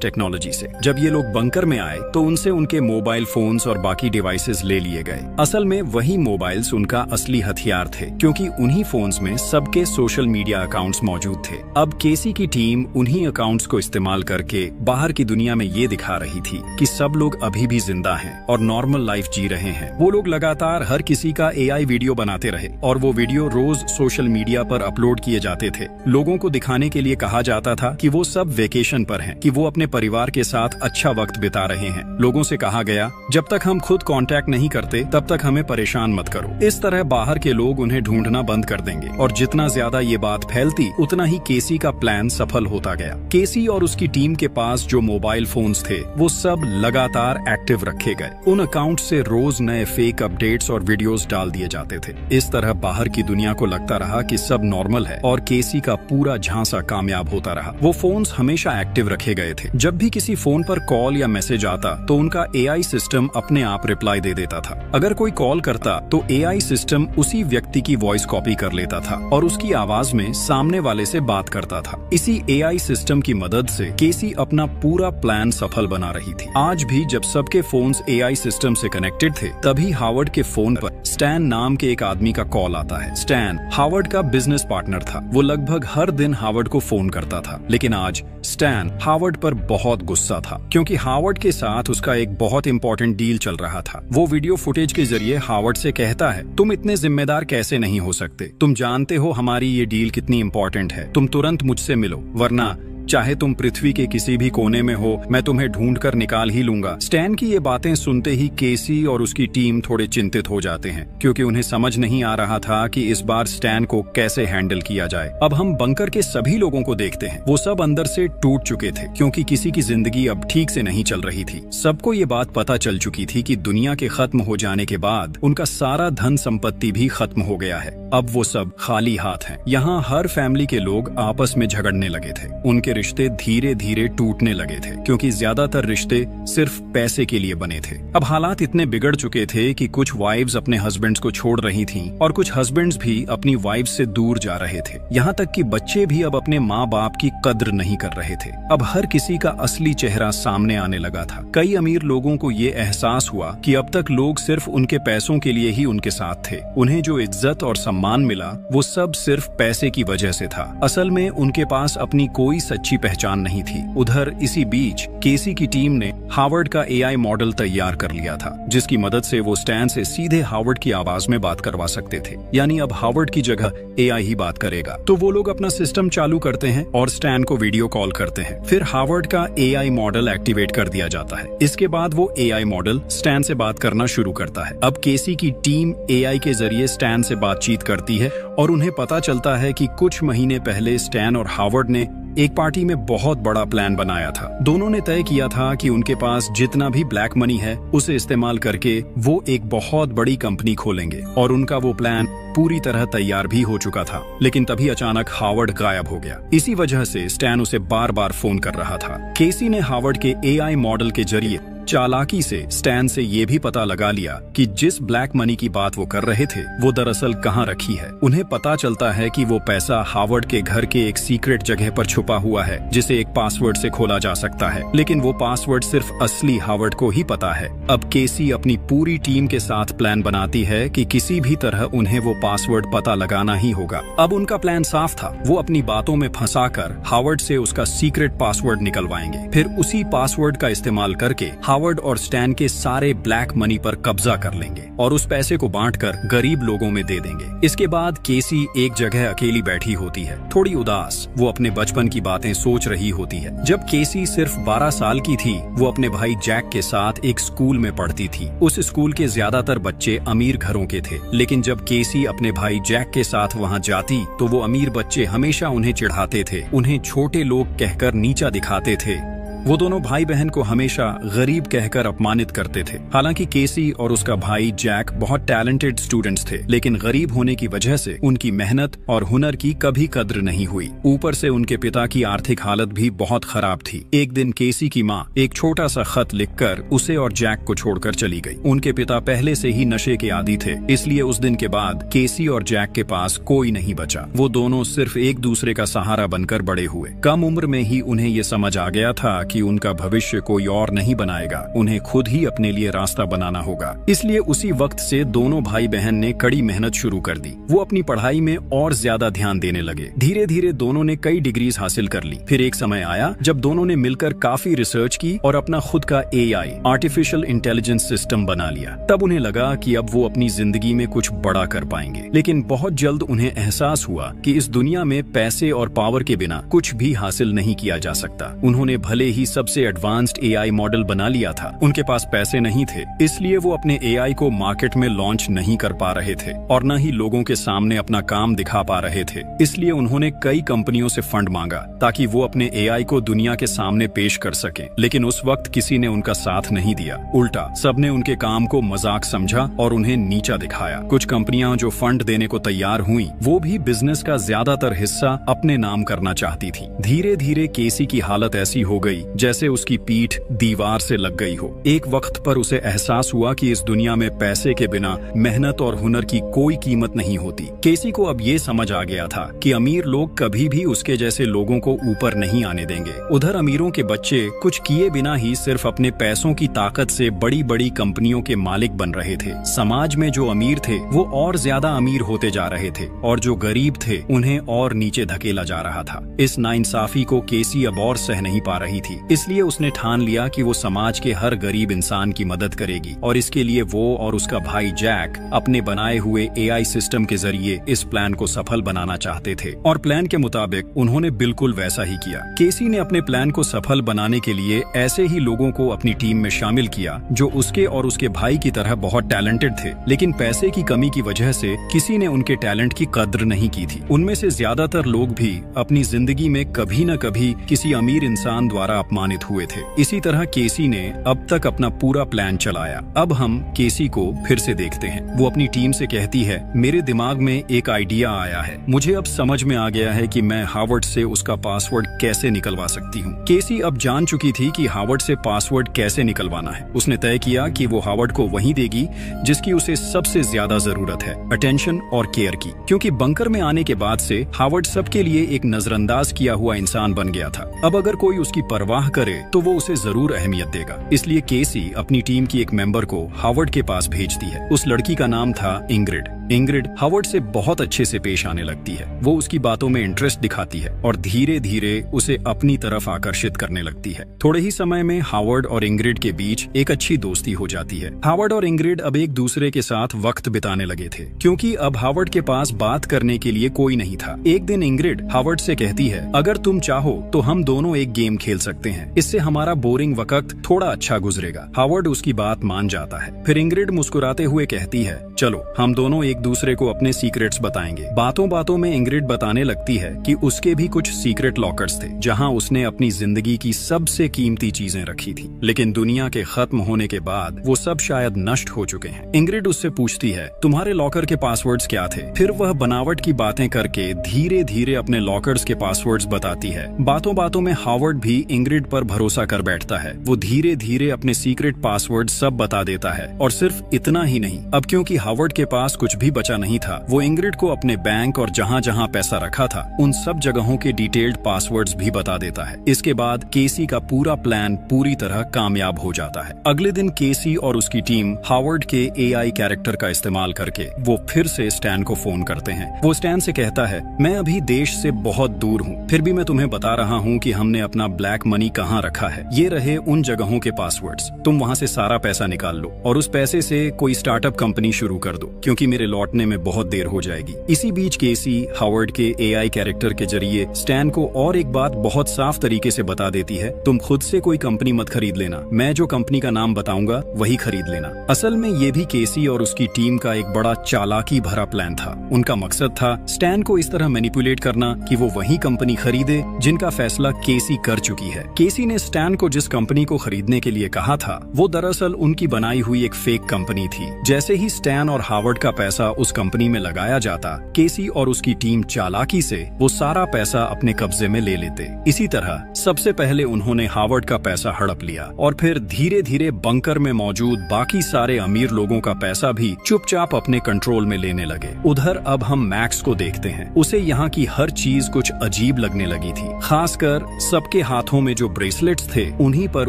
टेक्नोलॉजी से। जब ये लोग बंकर में आए तो उनसे उनके मोबाइल फोन्स और बाकी डिवाइसेस ले लिए गए। असल में वही मोबाइल्स उनका असली हथियार थे क्योंकि उन्हीं फोन्स में सबके सोशल मीडिया अकाउंट्स मौजूद थे। अब केसी की टीम उन्हीं अकाउंट्स को इस्तेमाल करके बाहर की दुनिया में ये दिखा रही थी कि सब लोग अभी भी जिंदा हैं और नॉर्मल लाइफ जी रहे हैं। वो लोग लगातार हर किसी का AI वीडियो बनाते रहे और वो वीडियो रोज सोशल मीडिया पर अपलोड किए जाते थे। लोगों को दिखाने के लिए कहा जाता था कि वो सब वेकेशन पर हैं, कि वो अपने परिवार के साथ अच्छा वक्त बिता रहे हैं। लोगों से कहा गया जब तक हम खुद कांटेक्ट नहीं करते तब तक हमें परेशान मत करो। इस तरह बाहर के लोग उन्हें ढूंढना बंद कर देंगे और जितना ज्यादा ये बात फैलती उतना ही केसी का प्लान सफल होता गया। केसी और उसकी टीम के पास जो मोबाइल फोन्स थे वो सब लगातार एक्टिव रखे गए। उन अकाउंट से रोज नए फेक अपडेट्स और वीडियोस डाल दिए जाते थे। इस तरह बाहर की दुनिया को लगता रहा कि सब नॉर्मल है और केसी का पूरा झांसा कामयाब होता रहा। वो फोन्स हमेशा एक्टिव रखे गए थे। जब भी किसी फोन पर कॉल या मैसेज आता तो उनका AI सिस्टम अपने आप रिप्लाई दे देता था। अगर कोई कॉल करता तो AI सिस्टम उसी व्यक्ति की वॉइस कॉपी कर लेता था और उसकी आवाज में सामने वाले से बात करता था। इसी AI सिस्टम की मदद से केसी अपना पूरा प्लान सफल बना रही थी। आज भी जब सबके फोन्स AI सिस्टम से कनेक्टेड थे तभी हावर्ड के फोन पर स्टैन नाम के एक आदमी का कॉल आता है। स्टैन हावर्ड का बिजनेस पार्टनर था। वो लगभग हर दिन हावर्ड को फोन करता था, लेकिन आज स्टैन हावर्ड पर बहुत गुस्सा था क्योंकि हावर्ड के साथ उसका एक बहुत इंपॉर्टेंट डील चल रहा था। वो वीडियो फुटेज के जरिए हावर्ड से कहता है तुम इतने जिम्मेदार कैसे नहीं हो सकते, तुम जानते हो हमारी ये डील कितनी इंपॉर्टेंट है, तुम तुरंत मुझसे मिलो वरना चाहे तुम पृथ्वी के किसी भी कोने में हो मैं तुम्हें ढूंढ कर निकाल ही लूंगा। स्टैन की ये बातें सुनते ही केसी और उसकी टीम थोड़े चिंतित हो जाते हैं क्योंकि उन्हें समझ नहीं आ रहा था कि इस बार स्टैन को कैसे हैंडल किया जाए। अब हम बंकर के सभी लोगों को देखते हैं। वो सब अंदर से टूट चुके थे क्योंकि किसी की जिंदगी अब ठीक से नहीं चल रही थी। सबको ये बात पता चल चुकी थी कि दुनिया के खत्म हो जाने के बाद उनका सारा धन संपत्ति भी खत्म हो गया है। अब वो सब खाली हाथ हैं। यहाँ हर फैमिली के लोग आपस में झगड़ने लगे थे। उनके रिश्ते धीरे धीरे टूटने लगे थे क्योंकि ज्यादातर रिश्ते सिर्फ पैसे के लिए बने थे। अब हालात इतने बिगड़ चुके थे कि कुछ वाइफ्स अपने हस्बैंड्स को छोड़ रही थीं और कुछ हस्बैंड्स भी अपनी वाइफ्स से दूर जा रहे थे। यहाँ तक कि बच्चे भी अब अपने माँ बाप की कद्र नहीं कर रहे थे। अब हर किसी का असली चेहरा सामने आने लगा था। कई अमीर लोगों को ये एहसास हुआ कि अब तक लोग सिर्फ उनके पैसों के लिए ही उनके साथ थे। उन्हें जो इज्जत और सम्मान मिला वो सब सिर्फ पैसे की वजह से था। असल में उनके पास अपनी कोई सच्ची पहचान नहीं थी। उधर इसी बीच केसी की टीम ने हावर्ड का AI मॉडल तैयार कर लिया था जिसकी मदद से वो स्टैन से सीधे हावर्ड की आवाज में बात करवा सकते थे। यानी अब हावर्ड की जगह AI ही बात करेगा। तो वो लोग अपना सिस्टम चालू करते हैं और स्टैन को वीडियो कॉल करते हैं। फिर हावर्ड का AI मॉडल एक्टिवेट कर दिया जाता है। इसके बाद वो AI मॉडल स्टैन से बात करना शुरू करता है। अब केसी की टीम AI के जरिए स्टैन से बातचीत करती है और उन्हें पता चलता है कि कुछ महीने पहले स्टैन और हावर्ड ने एक पार्टी में बहुत बड़ा प्लान बनाया था। दोनों ने तय किया था कि उनके पास जितना भी ब्लैक मनी है उसे इस्तेमाल करके वो एक बहुत बड़ी कंपनी खोलेंगे और उनका वो प्लान पूरी तरह तैयार भी हो चुका था। लेकिन तभी अचानक हावर्ड गायब हो गया। इसी वजह से स्टैन उसे बार बार फोन कर रहा था। केसी ने हावर्ड के AI मॉडल के जरिए चालाकी से स्टैन से ये भी पता लगा लिया कि जिस ब्लैक मनी की बात वो कर रहे थे वो दरअसल कहाँ रखी है। उन्हें पता चलता है कि वो पैसा हावर्ड के घर के एक सीक्रेट जगह पर छुपा हुआ है जिसे एक पासवर्ड से खोला जा सकता है, लेकिन वो पासवर्ड सिर्फ असली हावर्ड को ही पता है। अब केसी अपनी पूरी टीम के साथ प्लान बनाती है कि किसी भी तरह उन्हें वो पासवर्ड पता लगाना ही होगा। अब उनका प्लान साफ था। वो अपनी बातों में फंसाकर हावर्ड से उसका सीक्रेट पासवर्ड निकलवाएंगे। फिर उसी पासवर्ड का इस्तेमाल करके हावर्ड और स्टैन के सारे ब्लैक मनी पर कब्जा कर लेंगे और उस पैसे को बांटकर गरीब लोगों में दे देंगे। इसके बाद केसी एक जगह अकेली बैठी होती है, थोड़ी उदास। वो अपने बचपन की बातें सोच रही होती है। जब केसी सिर्फ 12 साल की थी, वो अपने भाई जैक के साथ एक स्कूल में पढ़ती थी। उस स्कूल के ज्यादातर बच्चे अमीर घरों के थे, लेकिन जब केसी अपने भाई जैक के साथ वहाँ जाती तो वो अमीर बच्चे हमेशा उन्हें चिढ़ाते थे, उन्हें छोटे लोग कहकर नीचा दिखाते थे। वो दोनों भाई बहन को हमेशा गरीब कहकर अपमानित करते थे। हालांकि केसी और उसका भाई जैक बहुत टैलेंटेड स्टूडेंट्स थे, लेकिन गरीब होने की वजह से उनकी मेहनत और हुनर की कभी कद्र नहीं हुई। ऊपर से उनके पिता की आर्थिक हालत भी बहुत खराब थी। एक दिन केसी की माँ एक छोटा सा खत लिखकर उसे और जैक को छोड़कर चली गई। उनके पिता पहले से ही नशे के आदी थे, इसलिए उस दिन के बाद केसी और जैक के पास कोई नहीं बचा। वो दोनों सिर्फ एक दूसरे का सहारा बनकर बड़े हुए। कम उम्र में ही उन्हें ये समझ आ गया था कि उनका भविष्य कोई और नहीं बनाएगा, उन्हें खुद ही अपने लिए रास्ता बनाना होगा। इसलिए उसी वक्त से दोनों भाई बहन ने कड़ी मेहनत शुरू कर दी। वो अपनी पढ़ाई में और ज्यादा ध्यान देने लगे। धीरे धीरे दोनों ने कई डिग्रीज हासिल कर ली। फिर एक समय आया जब दोनों ने मिलकर काफी रिसर्च की और अपना खुद का AI आर्टिफिशियल इंटेलिजेंस सिस्टम बना लिया। तब उन्हें लगा कि अब वो अपनी जिंदगी में कुछ बड़ा कर पाएंगे, लेकिन बहुत जल्द उन्हें एहसास हुआ कि इस दुनिया में पैसे और पावर के बिना कुछ भी हासिल नहीं किया जा सकता। उन्होंने भले ही सबसे एडवांस्ड AI मॉडल बना लिया था, उनके पास पैसे नहीं थे, इसलिए वो अपने AI को मार्केट में लॉन्च नहीं कर पा रहे थे और न ही लोगों के सामने अपना काम दिखा पा रहे थे। इसलिए उन्होंने कई कंपनियों से फंड मांगा ताकि वो अपने AI को दुनिया के सामने पेश कर सकें। लेकिन उस वक्त किसी ने उनका साथ नहीं दिया। उल्टा सबने उनके काम को मजाक समझा और उन्हें नीचा दिखाया। कुछ कंपनियां जो फंड देने को तैयार हुई, वो भी बिजनेस का ज्यादातर हिस्सा अपने नाम करना चाहती थी। धीरे धीरे केसी की हालत ऐसी हो गई जैसे उसकी पीठ दीवार से लग गई हो। एक वक्त पर उसे एहसास हुआ कि इस दुनिया में पैसे के बिना मेहनत और हुनर की कोई कीमत नहीं होती। केसी को अब ये समझ आ गया था कि अमीर लोग कभी भी उसके जैसे लोगों को ऊपर नहीं आने देंगे। उधर अमीरों के बच्चे कुछ किए बिना ही सिर्फ अपने पैसों की ताकत से बड़ी बड़ी कंपनियों के मालिक बन रहे थे। समाज में जो अमीर थे वो और ज्यादा अमीर होते जा रहे थे और जो गरीब थे उन्हें और नीचे धकेला जा रहा था। इस नाइंसाफी को केसी अब और सह नहीं पा रही थी, इसलिए उसने ठान लिया कि वो समाज के हर गरीब इंसान की मदद करेगी और इसके लिए वो और उसका भाई जैक अपने बनाए हुए AI सिस्टम के जरिए इस प्लान को सफल बनाना चाहते थे। और प्लान के मुताबिक उन्होंने बिल्कुल वैसा ही किया। केसी ने अपने प्लान को सफल बनाने के लिए ऐसे ही लोगों को अपनी टीम में शामिल किया जो उसके और उसके भाई की तरह बहुत टैलेंटेड थे, लेकिन पैसे की कमी की वजह से किसी ने उनके टैलेंट की कद्र नहीं की थी। उनमें से ज्यादातर लोग भी अपनी जिंदगी में कभी न कभी किसी अमीर इंसान द्वारा अपमानित हुए थे। इसी तरह केसी ने अब तक अपना पूरा प्लान चलाया। अब हम केसी को फिर से देखते हैं। वो अपनी टीम से कहती है, मेरे दिमाग में एक आइडिया आया है। मुझे अब समझ में आ गया है कि मैं हावर्ड से उसका पासवर्ड कैसे निकलवा सकती हूँ। केसी अब जान चुकी थी कि हावर्ड से पासवर्ड कैसे निकलवाना है। उसने तय किया कि वो हावर्ड को वही देगी जिसकी उसे सबसे ज्यादा जरूरत है, अटेंशन और केयर की। क्योंकि बंकर में आने के बाद से हावर्ड सबके लिए एक नजरअंदाज किया हुआ इंसान बन गया था। अब अगर कोई उसकी परवाह करे तो वो उसे जरूर अहमियत देगा। इसलिए केसी अपनी टीम की एक मेंबर को हावर्ड के पास भेजती है। उस लड़की का नाम था इंग्रिड। इंग्रिड हावर्ड से बहुत अच्छे से पेश आने लगती है। वो उसकी बातों में इंटरेस्ट दिखाती है और धीरे धीरे उसे अपनी तरफ आकर्षित करने लगती है। थोड़े ही समय में हावर्ड और इंग्रिड के बीच एक अच्छी दोस्ती हो जाती है। हावर्ड और इंग्रिड अब एक दूसरे के साथ वक्त बिताने लगे थे, क्योंकि अब हावर्ड के पास बात करने के लिए कोई नहीं था। एक दिन इंग्रिड हावर्ड से कहती है, अगर तुम चाहो तो हम दोनों एक गेम खेल सकते हैं, इससे हमारा बोरिंग वक्त थोड़ा अच्छा गुजरेगा। हावर्ड उसकी बात मान जाता है। फिर इंग्रिड मुस्कुराते हुए कहती है, चलो हम दोनों एक दूसरे को अपने सीक्रेट्स बताएंगे। बातों बातों में इंग्रिड बताने लगती है कि उसके भी कुछ सीक्रेट लॉकर्स थे जहां उसने अपनी जिंदगी की सबसे कीमती चीजें रखी थी, लेकिन दुनिया के खत्म होने के बाद वो सब शायद नष्ट हो चुके हैं। इंग्रिड उससे पूछती है, तुम्हारे लॉकर के पासवर्ड्स क्या थे? फिर वह बनावट की बातें करके धीरे धीरे अपने लॉकर्स के पासवर्ड्स बताती है। बातों बातों में हावर्ड भी इंग्रिड पर भरोसा कर बैठता है। वो धीरे धीरे अपने सीक्रेट पासवर्ड सब बता देता है और सिर्फ इतना ही नहीं, अब क्योंकि हावर्ड के पास कुछ भी बचा नहीं था। वो इंग्रिड को अपने बैंक और जहाँ जहाँ पैसा रखा था उन सब जगहों के डिटेल्ड पासवर्ड्स भी बता देता है। इसके बाद केसी का पूरा प्लान पूरी तरह कामयाब हो जाता है। अगले दिन केसी और उसकी टीम हावर्ड के एआई कैरेक्टर का इस्तेमाल करके वो फिर से स्टैन को फोन करते हैं। वो स्टैन से कहता है, मैं अभी देश से बहुत दूर हूँ, फिर भी मैं तुम्हें बता रहा हूँ कि हमने अपना ब्लैक मनी कहाँ रखा है। ये रहे उन जगहों के पासवर्ड्स, तुम वहाँ से सारा पैसा निकाल लो और उस पैसे से कोई स्टार्टअप कंपनी शुरू कर दो, क्योंकि मेरे लौटने में बहुत देर हो जाएगी। इसी बीच केसी हावर्ड के एआई कैरेक्टर के जरिए स्टैन को और एक बात बहुत साफ तरीके से बता देती है, तुम खुद से कोई कंपनी मत खरीद लेना, मैं जो कंपनी का नाम बताऊंगा वही खरीद लेना। असल में ये भी केसी और उसकी टीम का एक बड़ा चालाकी भरा प्लान था। उनका मकसद था स्टैन को इस तरह मैनिपुलेट करना कि वो वही कंपनी खरीदे जिनका फैसला केसी कर चुकी है। केसी ने स्टैन को जिस कंपनी को खरीदने के लिए कहा था वो दरअसल उनकी बनाई हुई एक फेक कंपनी थी। जैसे ही स्टैन और हावर्ड का पैसा उस कंपनी में लगाया जाता, केसी और उसकी टीम चालाकी से वो सारा पैसा अपने कब्जे में ले लेते। इसी तरह सबसे पहले उन्होंने हावर्ड का पैसा हड़प लिया और फिर धीरे धीरे बंकर में मौजूद बाकी सारे अमीर लोगों का पैसा भी चुपचाप अपने कंट्रोल में लेने लगे। उधर अब हम मैक्स को देखते हैं। उसे यहाँ की हर चीज कुछ अजीब लगने लगी थी। खासकर सबके हाथों में जो ब्रेसलेट्स थे उन्हीं पर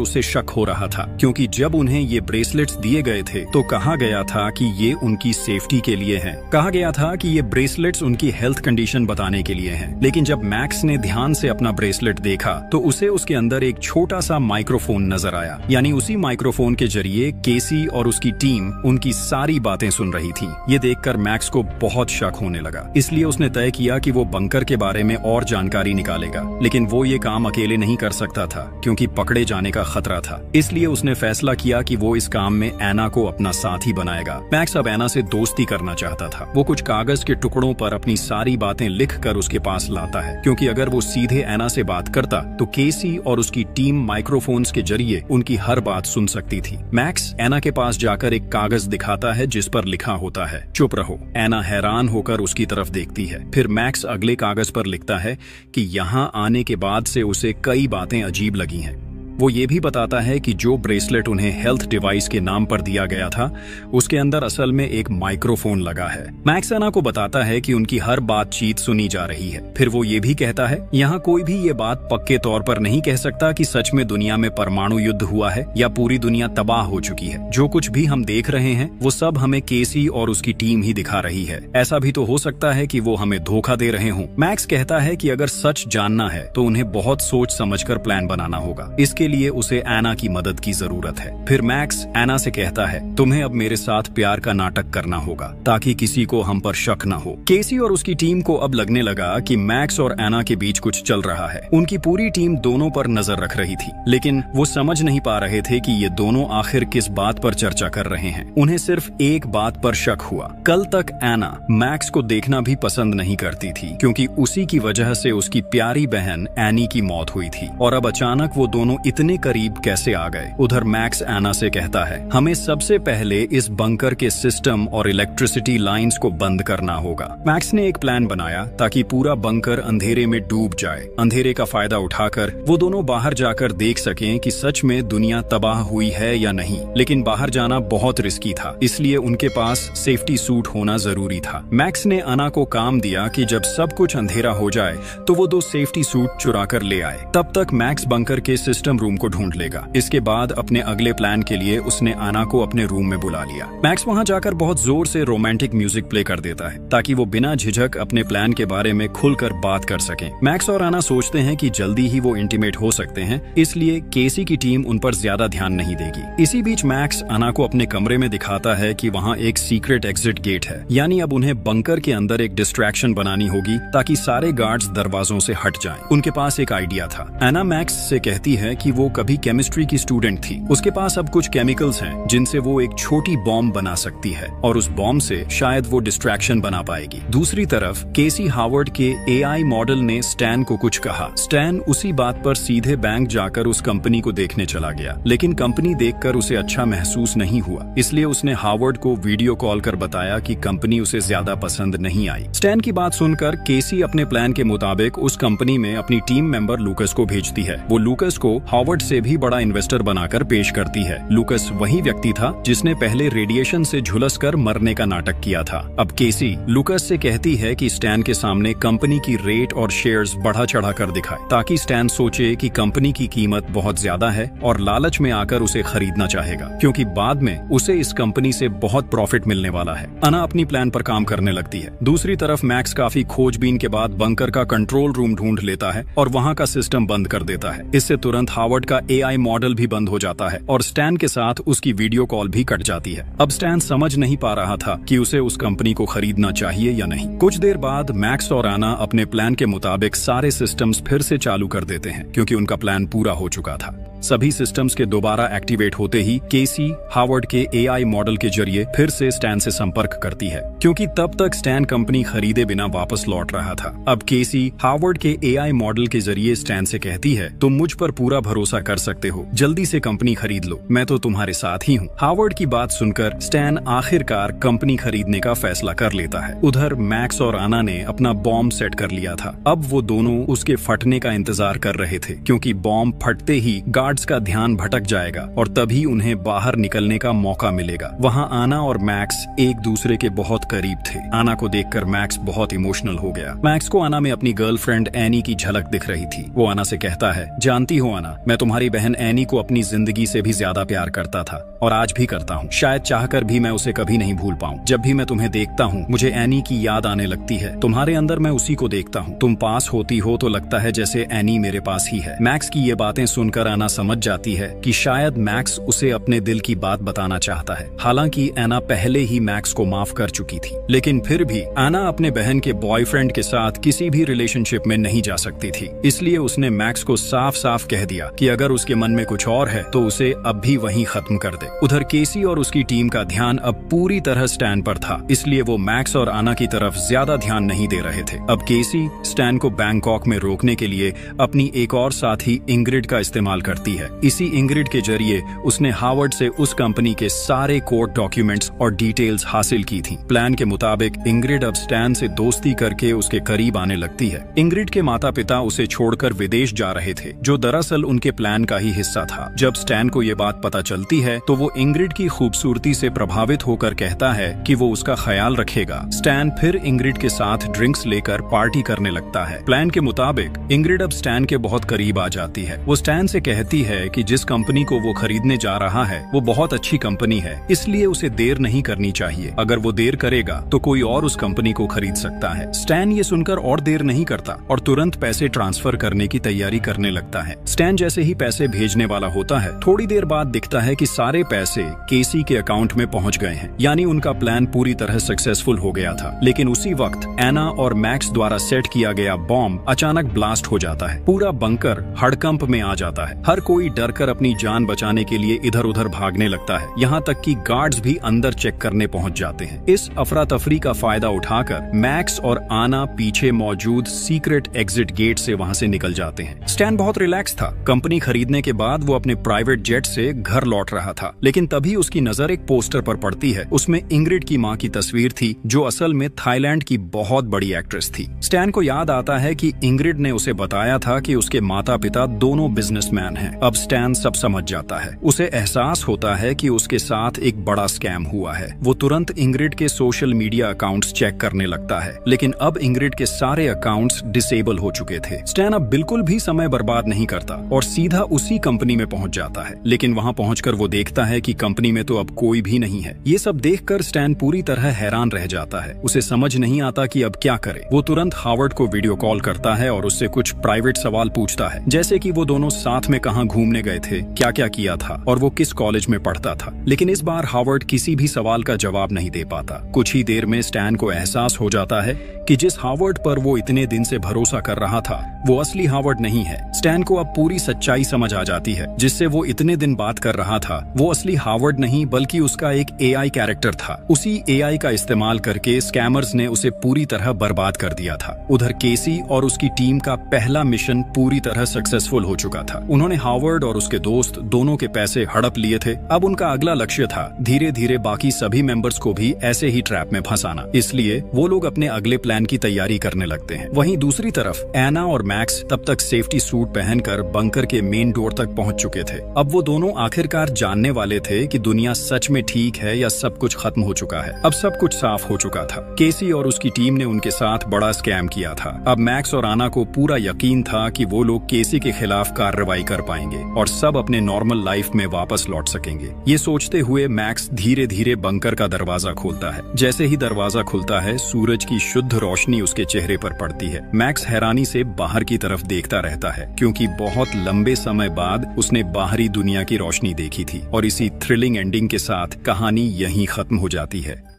उसे शक हो रहा था, क्योंकि जब उन्हें ये ब्रेसलेट्स दिए गए थे तो कहा गया था कि ये उनकी सेफ्टी के लिए हैं। कहा गया था कि ये ब्रेसलेट्स उनकी हेल्थ कंडीशन बताने के लिए हैं। लेकिन जब मैक्स ने ध्यान से अपना ब्रेसलेट देखा तो उसे उसके अंदर एक छोटा सा माइक्रोफोन नजर आया। यानी उसी माइक्रोफोन के जरिए केसी और उसकी टीम उनकी सारी बातें सुन रही थी। ये देखकर मैक्स को बहुत शक होने लगा, इसलिए उसने तय किया कि वो बंकर के बारे में और जानकारी निकालेगा। लेकिन वो ये काम अकेले नहीं कर सकता था, क्योंकि पकड़े जाने का खतरा था। इसलिए उसने फैसला किया कि वो इस काम में एना को अपना साथी बनाएगा। मैक्स अब एना से दोस्ती करना चाहता था। वो कुछ कागज के टुकड़ों पर अपनी सारी बातें लिख कर उसके पास लाता है, क्योंकि अगर वो सीधे एना से बात करता तो केसी और उसकी टीम माइक्रोफोन्स के जरिए उनकी हर बात सुन सकती थी। मैक्स एना के पास जाकर एक कागज दिखाता है जिस पर लिखा होता है, चुप रहो। एना हैरान होकर उसकी तरफ देखती है। फिर मैक्स अगले कागज पर लिखता है कि यहाँ आने के बाद से उसे कई बातें अजीब लगी हैं। वो ये भी बताता है कि जो ब्रेसलेट उन्हें हेल्थ डिवाइस के नाम पर दिया गया था उसके अंदर असल में एक माइक्रोफोन लगा है। मैक्स एना को बताता है कि उनकी हर बातचीत सुनी जा रही है। फिर वो ये भी कहता है, यहाँ कोई भी ये बात पक्के तौर पर नहीं कह सकता कि सच में दुनिया में परमाणु युद्ध हुआ है या पूरी दुनिया तबाह हो चुकी है। जो कुछ भी हम देख रहे हैं वो सब हमें केसी और उसकी टीम ही दिखा रही है। ऐसा भी तो हो सकता है कि वो हमें धोखा दे रहे हों। मैक्स कहता है कि अगर सच जानना है तो उन्हें बहुत सोच समझकर प्लान बनाना होगा। इसके लिए उसे एना की मदद की जरूरत है। फिर मैक्स एना से कहता है, तुम्हें अब मेरे साथ प्यार का नाटक करना होगा ताकि किसी को हम पर शक न हो। केसी और उसकी टीम को अब लगने लगा कि मैक्स और एना के बीच कुछ चल रहा है। उनकी पूरी टीम दोनों पर नजर रख रही थी, लेकिन वो समझ नहीं पा रहे थे कि ये दोनों आखिर किस बात पर चर्चा कर रहे हैं। उन्हें सिर्फ एक बात पर शक हुआ। कल तक एना मैक्स को देखना भी पसंद नहीं करती थी, क्योंकि उसी की वजह से उसकी प्यारी बहन एनी की मौत हुई थी, और अब अचानक वो दोनों इतने करीब कैसे आ गए। उधर मैक्स एना से कहता है, हमें सबसे पहले इस बंकर के सिस्टम और इलेक्ट्रिसिटी लाइंस को बंद करना होगा। मैक्स ने एक प्लान बनाया ताकि पूरा बंकर अंधेरे में डूब जाए। अंधेरे का फायदा उठाकर वो दोनों बाहर जाकर देख सकें कि सच में दुनिया तबाह हुई है या नहीं। लेकिन बाहर जाना बहुत रिस्की था, इसलिए उनके पास सेफ्टी सूट होना जरूरी था। मैक्स ने एना को काम दिया कि जब सब कुछ अंधेरा हो जाए तो वो 2 सेफ्टी सूट चुरा कर ले आए। तब तक मैक्स बंकर के सिस्टम रूम को ढूंढ लेगा। इसके बाद अपने अगले प्लान के लिए उसने एना को अपने रूम में बुला लिया। मैक्स वहां जाकर बहुत जोर से रोमांटिक म्यूजिक प्ले कर देता है ताकि वो बिना झिझक अपने प्लान के बारे में खुलकर बात कर सकें। मैक्स और एना सोचते हैं कि जल्दी ही वो इंटीमेट हो सकते हैं, इसलिए केसी की टीम उन पर ज्यादा ध्यान नहीं देगी। इसी बीच मैक्स एना को अपने कमरे में दिखाता है कि वहाँ एक सीक्रेट एग्जिट गेट है। यानी अब उन्हें बंकर के अंदर एक डिस्ट्रैक्शन बनानी होगी ताकि सारे गार्ड्स दरवाजों से हट जाएं। उनके पास एक आइडिया था। एना मैक्स से कहती है कि वो कभी केमिस्ट्री की स्टूडेंट थी। उसके पास अब कुछ केमिकल्स हैं जिनसे वो एक छोटी बॉम्ब बना सकती है, और उस बॉम्ब से शायद वो डिस्ट्रैक्शन बना पाएगी। दूसरी तरफ केसी हावर्ड के एआई मॉडल ने स्टैन को कुछ कहा। स्टैन उसी बात पर सीधे बैंक जाकर उस कंपनी को देखने चला गया, लेकिन कंपनी देखकर उसे अच्छा महसूस नहीं हुआ, इसलिए उसने हावर्ड को वीडियो कॉल कर बताया कि कंपनी उसे ज्यादा पसंद नहीं आई। स्टैन की बात सुनकर केसी अपने प्लान के मुताबिक उस कंपनी में अपनी टीम मेंबर लूकस को भेजती है। वो लूकस को हावर्ड हावर्ड से भी बड़ा इन्वेस्टर बनाकर पेश करती है। लूकस वही व्यक्ति था जिसने पहले रेडिएशन से झुलसकर मरने का नाटक किया था। अब केसी लूकस से कहती है कि स्टैन के सामने कंपनी की रेट और शेयर्स बढ़ा चढ़ा कर दिखाए, ताकि स्टैन सोचे कि कंपनी की कीमत बहुत ज्यादा है और लालच में आकर उसे खरीदना चाहेगा, क्योंकि बाद में उसे इस कंपनी से बहुत प्रॉफिट मिलने वाला है। अना अपनी प्लान पर काम करने लगती है। दूसरी तरफ मैक्स काफी खोजबीन के बाद बंकर का कंट्रोल रूम ढूंढ लेता है और वहां का सिस्टम बंद कर देता है। इससे तुरंत हावर्ड का एआई मॉडल भी बंद हो जाता है और स्टैन के साथ उसकी वीडियो कॉल भी कट जाती है। अब स्टैन समझ नहीं पा रहा था कि उसे उस कंपनी को खरीदना चाहिए या नहीं। कुछ देर बाद मैक्स और आना अपने प्लान के मुताबिक सारे सिस्टम्स फिर से चालू कर देते हैं, क्योंकि उनका प्लान पूरा हो चुका था। सभी सिस्टम्स के दोबारा एक्टिवेट होते ही केसी हावर्ड के एआई मॉडल के जरिए फिर से स्टैन से संपर्क करती है, क्योंकि तब तक स्टैन कंपनी खरीदे बिना वापस लौट रहा था। अब केसी हावर्ड के एआई मॉडल के जरिए स्टैन से कहती है, तुम मुझ पर पूरा भरोसा कर सकते हो, जल्दी से कंपनी खरीद लो, मैं तो तुम्हारे साथ ही हूँ। हावर्ड की बात सुनकर स्टैन आखिरकार कंपनी खरीदने का फैसला कर लेता है। उधर मैक्स और आना ने अपना बॉम्ब सेट कर लिया था। अब वो दोनों उसके फटने का इंतजार कर रहे थे, क्योंकि बॉम्ब फटते ही गार्ड्स का ध्यान भटक जाएगा और तभी उन्हें बाहर निकलने का मौका मिलेगा। वहाँ आना और मैक्स एक दूसरे के बहुत करीब थे। आना को देखकर मैक्स बहुत इमोशनल हो गया। मैक्स को आना में अपनी गर्लफ्रेंड एनी की झलक दिख रही थी। वो आना से कहता है, जानती हो आना, मैं तुम्हारी बहन एनी को अपनी जिंदगी से भी ज्यादा प्यार करता था और आज भी करता हूँ। शायद चाहकर भी मैं उसे कभी नहीं भूल पाऊँ। जब भी मैं तुम्हें देखता हूँ मुझे एनी की याद आने लगती है। तुम्हारे अंदर मैं उसी को देखता हूँ। तुम पास होती हो तो लगता है जैसे एनी मेरे पास ही है। मैक्स की ये बातें सुनकर आना समझ जाती है कि शायद मैक्स उसे अपने दिल की बात बताना चाहता है। हालांकि एना पहले ही मैक्स को माफ कर चुकी थी, लेकिन फिर भी आना अपने बहन के बॉयफ्रेंड के साथ किसी भी रिलेशनशिप में नहीं जा सकती थी। इसलिए उसने मैक्स को साफ साफ कह दिया कि अगर उसके मन में कुछ और है तो उसे अब भी वहीं खत्म कर दे। उधर केसी और उसकी टीम का ध्यान अब पूरी तरह स्टैन पर था, इसलिए वो मैक्स और आना की तरफ ज्यादा ध्यान नहीं दे रहे थे। अब केसी स्टैन को बैंकॉक में रोकने के लिए अपनी एक और साथी इंग्रिड का इस्तेमाल करती है। इसी इंग्रिड के जरिए उसने हावर्ड से उस कंपनी के सारे कोर्ट डॉक्यूमेंट्स और डिटेल्स हासिल की थी। प्लान के मुताबिक इंग्रिड अब स्टैन से दोस्ती करके उसके करीब आने लगती है। इंग्रिड के माता पिता उसे छोड़कर विदेश जा रहे थे, जो दरअसल उनके प्लान का ही हिस्सा था। जब स्टैन को ये बात पता चलती है तो वो इंग्रिड की खूबसूरती से प्रभावित होकर कहता है कि वो उसका ख्याल रखेगा। स्टैन फिर इंग्रिड के साथ ड्रिंक्स लेकर पार्टी करने लगता है। प्लान के मुताबिक इंग्रिड अब स्टैन के बहुत करीब आ जाती है। वो स्टैन से कहती है कि जिस कंपनी को वो खरीदने जा रहा है वो बहुत अच्छी कंपनी है, इसलिए उसे देर नहीं करनी चाहिए। अगर वो देर करेगा तो कोई और उस कंपनी को खरीद सकता है। स्टैन ये सुनकर और देर नहीं करता और तुरंत पैसे ट्रांसफर करने की तैयारी करने लगता है। स्टैन जैसे ही पैसे भेजने वाला होता है, थोड़ी देर बाद दिखता है कि सारे पैसे केसी के अकाउंट में पहुंच गए हैं, यानी उनका प्लान पूरी तरह सक्सेसफुल हो गया था। लेकिन उसी वक्त एना और मैक्स द्वारा सेट किया गया बॉम्ब अचानक ब्लास्ट हो जाता है। पूरा बंकर हड़कंप में आ जाता है। हर कोई डरकर अपनी जान बचाने के लिए इधर उधर भागने लगता है। यहाँ तक कि गार्ड्स भी अंदर चेक करने पहुंच जाते हैं। इस अफरा तफरी का फायदा उठाकर मैक्स और आना पीछे मौजूद सीक्रेट एग्जिट गेट से वहां से निकल जाते हैं। स्टैन बहुत रिलैक्स था। कंपनी खरीदने के बाद वो अपने प्राइवेट जेट से घर लौट रहा था, लेकिन तभी उसकी नजर एक पोस्टर पर पड़ती है। उसमें इंग्रिड की माँ की तस्वीर थी, जो असल में थाईलैंड की बहुत बड़ी एक्ट्रेस थी। स्टैन को याद आता है कि इंग्रिड ने उसे बताया था कि उसके माता पिता दोनों बिजनेसमैन हैं। अब स्टैन सब समझ जाता है। उसे एहसास होता है कि उसके साथ एक बड़ा स्कैम हुआ है। वो तुरंत इंग्रिड के सोशल मीडिया अकाउंट्स चेक करने लगता है, लेकिन अब इंग्रिड के सारे अकाउंट्स डिसेबल हो चुके थे। स्टैन अब बिल्कुल भी समय बर्बाद नहीं करता और सीधा उसी कंपनी में पहुंच जाता है, लेकिन वहां पहुंचकर वो देखता है कि कंपनी में तो अब कोई भी नहीं है। ये सब देखकर स्टैन पूरी तरह हैरान रह जाता है। उसे समझ नहीं आता कि अब क्या करे। वो तुरंत हावर्ड को वीडियो कॉल करता है और उससे कुछ प्राइवेट सवाल पूछता है, जैसे कि वो दोनों साथ में कहाँ घूमने गए थे, क्या क्या किया था और वो किस कॉलेज में पढ़ता था। लेकिन इस बार हावर्ड किसी भी सवाल का जवाब नहीं दे पाता। कुछ ही देर में स्टैन को एहसास हो जाता है कि जिस हावर्ड पर वो इतने दिन से भरोसा कर रहा था वो असली हावर्ड नहीं है। स्टैन को अब पूरी सच्चाई समझ आ जाती है। जिससे वो इतने दिन बात कर रहा था वो असली हावर्ड नहीं बल्कि उसका एक एआई कैरेक्टर था। उसी एआई का इस्तेमाल करके स्कैमर्स ने उसे पूरी तरह बर्बाद कर दिया था। उधर केसी और उसकी टीम का पहला मिशन पूरी तरह सक्सेसफुल हो चुका था। उन्होंने हावर्ड और उसके दोस्त दोनों के पैसे हड़प लिए थे। अब उनका अगला लक्ष्य था धीरे धीरे बाकी सभी मेंबर्स को भी ऐसे ही ट्रैप में फंसाना। इसलिए वो लोग अपने अगले प्लान की तैयारी करने लगते हैं। वहीं दूसरी तरफ एना और मैक्स तब तक सेफ्टी सूट पहनकर बंकर के मेन डोर तक पहुंच चुके थे। अब वो दोनों आखिरकार जानने वाले थे कि दुनिया सच में ठीक है या सब कुछ खत्म हो चुका है। अब सब कुछ साफ हो चुका था। केसी और उसकी टीम ने उनके साथ बड़ा स्कैम किया था। अब मैक्स और आना को पूरा यकीन था कि वो लोग केसी के खिलाफ कार्रवाई कर पाएंगे और सब अपने नॉर्मल लाइफ में वापस लौट सकेंगे। ये सोचते हुए मैक्स धीरे धीरे बंकर का दरवाजा खोलता है। जैसे ही दरवाजा खुलता है सूरज की शुद्ध रोशनी उसके चेहरे पर पड़ती है। मैक्स हैरानी से बाहर की तरफ देखता रहता है क्योंकि बहुत लंबे समय बाद उसने बाहरी दुनिया की रोशनी देखी थी। और इसी थ्रिलिंग एंडिंग के साथ कहानी यहीं खत्म हो जाती है।